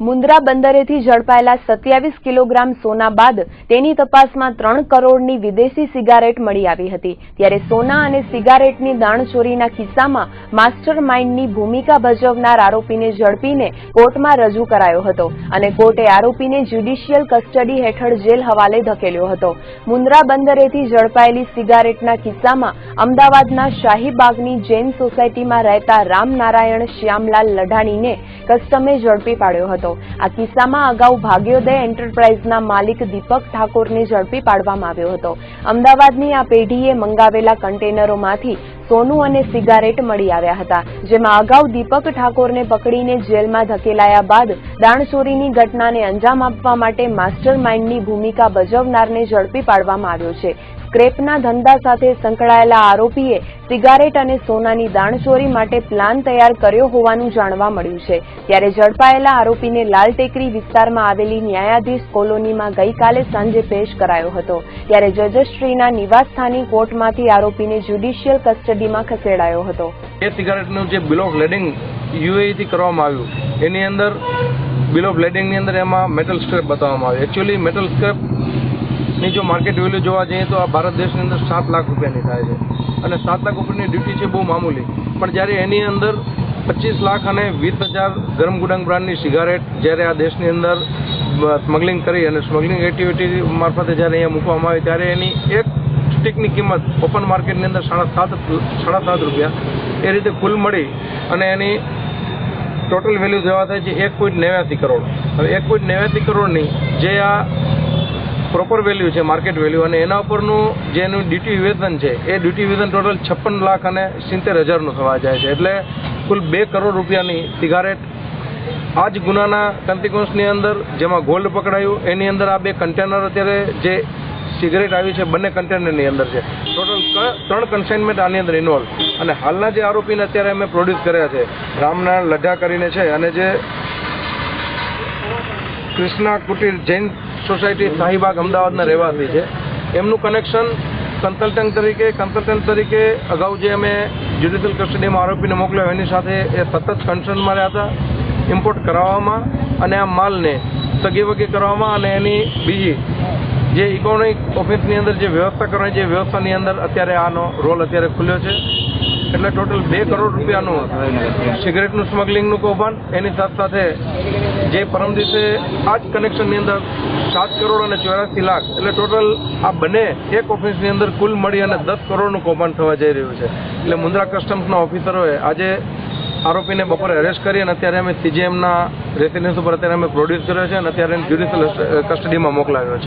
Mundra બંદરેથી ઝડપાયેલા 27 kilogram સોના બાદ તેની તપાસમાં 3 કરોડની વિદેશી સિગારેટ મળી આવી હતી। ત્યારે સોના અને સિગારેટની દાણચોરીના કિસ્સામાં માસ્ટર માઇન્ડની ભૂમિકા ભજવનાર આરોપીને ઝડપીને કોર્ટમાં રજૂ કરાયો હતો અને કોર્ટે આરોપીને જ્યુડિશિયલ કસ્ટડી હેઠળ જેલ હવાલે ધકેલ્યો હતો। મુન્દ્રા બંદરેથી ઝડપાયેલી સિગારેટના કિસ્સામાં અમદાવાદના શાહીબાગની જૈન સોસાયટીમાં રહેતા રામનારાયણ શ્યામલાલ લઢાણીને કસ્ટમે ઝડપી પાડ્યો હતો। આ કિસ્સામાં અગાઉ ભાગ્યોદય એન્ટરપ્રાઇઝના માલિક દીપક ઠાકોરને ઝડપી પાડવામાં આવ્યો હતો। અમદાવાદની આ પેઢીએ મંગાવેલા કન્ટેનરોમાંથી સોનું અને સિગારેટ મળી આવ્યા હતા, જેમાં અગાઉ દીપક ઠાકોરને પકડીને જેલમાં ધકેલાયા બાદ દાણચોરીની ઘટનાને અંજામ આપવા માટે માસ્ટર માઇન્ડની ભૂમિકા ભજવનારને ઝડપી પાડવામાં આવ્યો છે। સ્ક્રેપના ધંધા સાથે સંકળાયેલા આરોપીએ સિગારેટ અને સોનાની દાણચોરી માટે પ્લાન તૈયાર કર્યો હોવાનું જાણવા મળ્યું છે। ત્યારે ઝડપાયેલા આરોપીને લાલ ટેકરી વિસ્તારમાં આવેલી ન્યાયાધીશ કોલોનીમાં ગઈકાલે સાંજે પેશ કરાયો હતો। ત્યારે જજશ્રીના નિવાસસ્થાની કોર્ટમાંથી આરોપીને જ્યુડિશિયલ કસ્ટડીમાં ખસેડાયો હતો। એ સિગારેટનું જે બિલ ઓફ લેડિંગ યુએઈથી કરવામાં આવ્યું, એની અંદર બિલ ઓફ લેડિંગની અંદર એમાં મેટલ સ્ક્રેપ બતાવવામાં આવ્યું। એકચ્યુઅલી મેટલ સ્ક્રેપ ની જો માર્કેટ વેલ્યુ જોવા જઈએ તો આ ભારત દેશની અંદર 7 લાખ રૂપિયાની થાય છે અને 7 લાખ રૂપિયાની ડ્યુટી છે બહુ મામૂલી, પણ જ્યારે એની અંદર 25 લાખ અને 20,000 ગરમ ગુડાંગ બ્રાન્ડની સિગારેટ જ્યારે આ દેશની અંદર સ્મગલિંગ કરી અને સ્મગલિંગ એક્ટિવિટી મારફતે જ્યારે અહીંયા મૂકવામાં આવી ત્યારે એની એક સ્ટિકની કિંમત ઓપન માર્કેટની અંદર 7.5 રૂપિયા એ રીતે કુલ મળી અને એની ટોટલ વેલ્યુ જવા થાય છે 1.89 કરોડ। હવે 1.89 કરોડની જે આ પ્રોપર વેલ્યુ છે માર્કેટ વેલ્યુ અને એના ઉપરનું જે એનું ડ્યુટી વિવેચન છે એ ડ્યુટી વિવેચન ટોટલ 56 લાખ અને 70,000નું થવા જાય છે, એટલે કુલ 2 કરોડ રૂપિયાની સિગારેટ આ જ ગુનાના કન્સિક્વન્સની અંદર જેમાં ગોલ્ડ પકડાયું એની અંદર આ 2 કન્ટેનર અત્યારે જે સિગારેટ આવી છે બંને કન્ટેનરની અંદર છે। ટોટલ 3 કન્સાઇનમેન્ટ આની અંદર ઇન્વોલ્વ અને હાલના જે આરોપીને અત્યારે અમે પ્રોડ્યુસ કર્યા છે રામનારાયણ લઢા કરીને છે અને જે કૃષ્ણા કુટીર જૈન સોસાયટી શાહીબાગ અમદાવાદના રહેવાસી છે, એમનું કનેક્શન કન્સલ્ટન્ટ તરીકે અગાઉ જે અમે જ્યુડિશિયલ કસ્ટડીમાં આરોપીને મોકલ્યો એની સાથે એ સતત કન્સર્નમાં રહ્યા હતા ઇમ્પોર્ટ કરાવવામાં અને આ માલને સગીવગી કરવામાં અને એની બીજી જે ઇકોનોમિક ઓફિસની અંદર જે વ્યવસ્થા કરવાની જે વ્યવસ્થાની અંદર અત્યારે આનો રોલ અત્યારે ખુલ્યો છે। એટલે ટોટલ 2 કરોડ રૂપિયાનું સિગરેટનું સ્મગલિંગનું કૌભાંડ, એની સાથે જે પરમ દિવસે આ જ કનેક્શનની અંદર 7 કરોડ અને 84 લાખ એટલે ટોટલ આ બંને એક ઓફિસની અંદર કુલ મળી અને 10 કરોડનું કૌભાંડ થવા જઈ રહ્યું છે। એટલે મુન્દ્રા કસ્ટમ્સના ઓફિસરોએ આજે આરોપીને બપોરે અરેસ્ટ કરી અને અત્યારે અમે સીજીએમના રેસિડેન્સ ઉપર અત્યારે અમે પ્રોડ્યુસ કર્યો છે અને અત્યારે જ્યુડિશિયલ કસ્ટડીમાં મોકલાવ્યો છે।